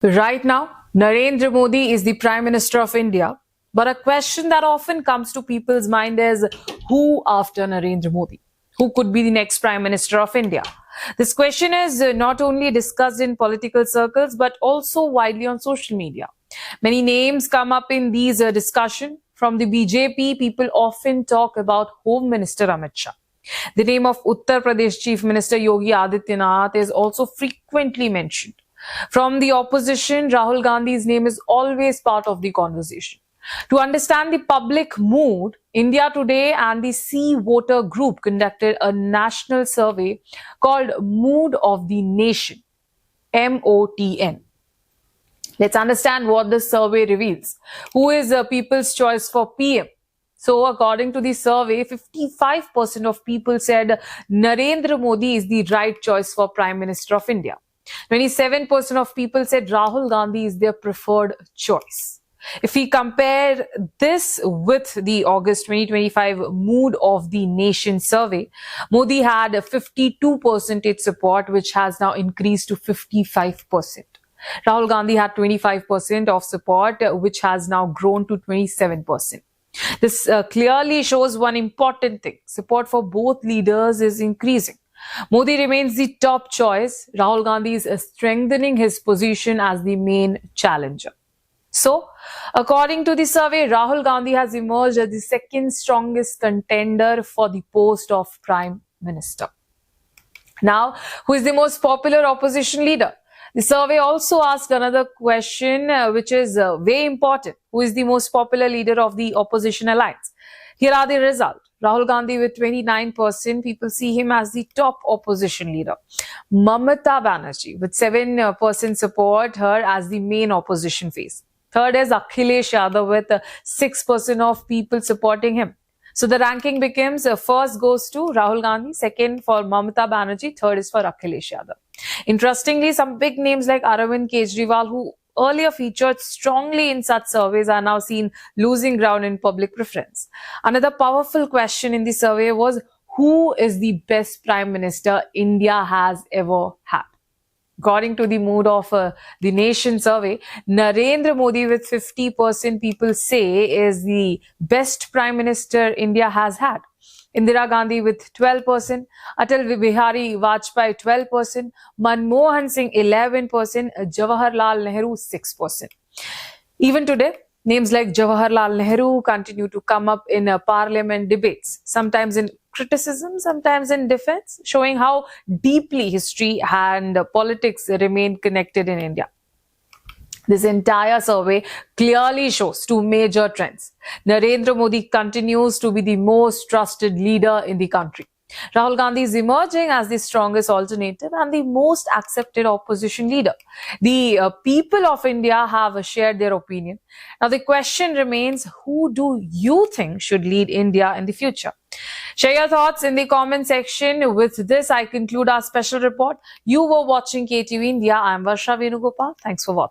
Right now, Narendra Modi is the Prime Minister of India. But a question that often comes to people's mind is who after Narendra Modi? Who could be the next Prime Minister of India? This question is not only discussed in political circles but also widely on social media. Many names come up in these discussions. From the BJP, people often talk about Home Minister Amit Shah. The name of Uttar Pradesh Chief Minister Yogi Adityanath is also frequently mentioned. From the opposition, Rahul Gandhi's name is always part of the conversation. To understand the public mood, India Today and the Sea Voter Group conducted a national survey called Mood of the Nation, MOTN. Let's understand what the survey reveals. Who is people's choice for PM? So, according to the survey, 55% of people said Narendra Modi is the right choice for Prime Minister of India. 27% of people said Rahul Gandhi is their preferred choice. If we compare this with the August 2025 Mood of the Nation survey, Modi had a 52% support, which has now increased to 55%. Rahul Gandhi had 25% of support, which has now grown to 27%. This clearly shows one important thing. Support for both leaders is increasing. Modi remains the top choice. Rahul Gandhi is strengthening his position as the main challenger. So, according to the survey, Rahul Gandhi has emerged as the second strongest contender for the post of Prime Minister. Now, who is the most popular opposition leader? The survey also asked another question, which is very important. Who is the most popular leader of the opposition alliance? Here are the results. Rahul Gandhi with 29%, people see him as the top opposition leader. Mamata Banerjee with 7% support her as the main opposition face. Third is Akhilesh Yadav with 6% of people supporting him. So the ranking becomes first goes to Rahul Gandhi, second for Mamata Banerjee, third is for Akhilesh Yadav. Interestingly, some big names like Arvind Kejriwal, who earlier featured strongly in such surveys, are now seen losing ground in public preference. Another powerful question in the survey was, who is the best Prime Minister India has ever had? According to the Mood of the Nation survey, Narendra Modi with 50% people say is the best Prime Minister India has had. Indira Gandhi with 12%, Atal Bihari Vajpayee 12%, Manmohan Singh 11%, Jawaharlal Nehru 6%. Even today, names like Jawaharlal Nehru continue to come up in parliament debates, sometimes in criticism, sometimes in defense, showing how deeply history and politics remain connected in India. This entire survey clearly shows two major trends. Narendra Modi continues to be the most trusted leader in the country. Rahul Gandhi is emerging as the strongest alternative and the most accepted opposition leader. The people of India have shared their opinion. Now the question remains, who do you think should lead India in the future? Share your thoughts in the comment section. With this, I conclude our special report. You were watching KTV India. I am Varsha Venugopal. Thanks for watching.